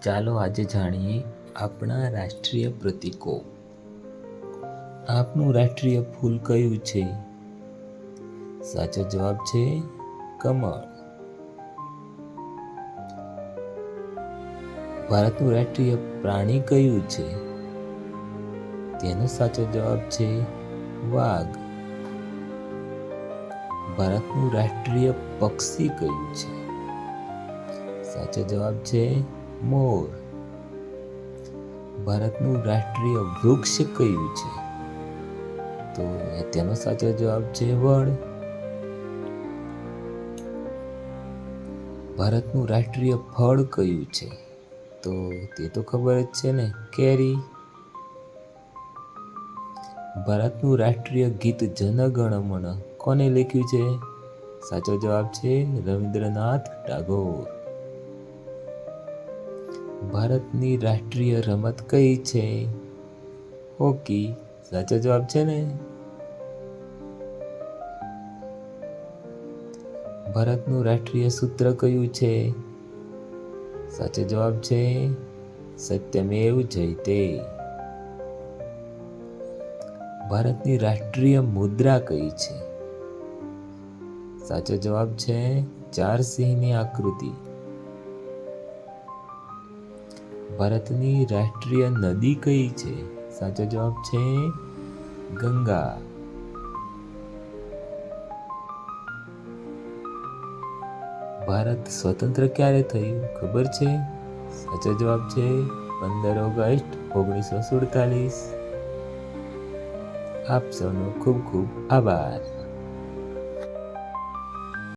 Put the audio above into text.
ચાલો આજે જાણીએ આપણા રાષ્ટ્રીય પ્રતીકો. આપનું રાષ્ટ્રીય ફૂલ કયું છે? સાચો જવાબ છે કમળ. ભારતનું રાષ્ટ્રીય પ્રાણી કયું છે? તેનો સાચો જવાબ છે વાઘ. ભારતનું રાષ્ટ્રીય પક્ષી કયું છે? સાચો જવાબ છે મોર. ભારતનું રાષ્ટ્રીય વૃક્ષ કયું છે? તો તેનો સાચો જવાબ છે વડ. ભારતનું રાષ્ટ્રીય ફળ કયું છે? તો તે તો ખબર જ છે ને, કેરી. ભારતનું રાષ્ટ્રીય ગીત જન ગણ મન કોને લખ્યું છે? સાચો જવાબ છે રવિન્દ્રનાથ ટાગોર. ભારતની રાષ્ટ્રીય રમત કઈ છે? હોકી. સાચો જવાબ છે ને. ભારતનું રાષ્ટ્રીય સૂત્ર કયું છે? સાચો જવાબ છે સત્યમેવ જયતે. ભારતની રાષ્ટ્રીય મુદ્રા કઈ છે? સાચો જવાબ છે 4 સિંહની આકૃતિ. ભારતની રાષ્ટ્રીય નદી કઈ છે? સાચો જવાબ છે ગંગા. ભારત સ્વતંત્ર ક્યારે થયું ખબર છે? સાચો જવાબ છે 15 ઓગસ્ટ 1947. આપ સૌનો ખૂબ ખૂબ આભાર.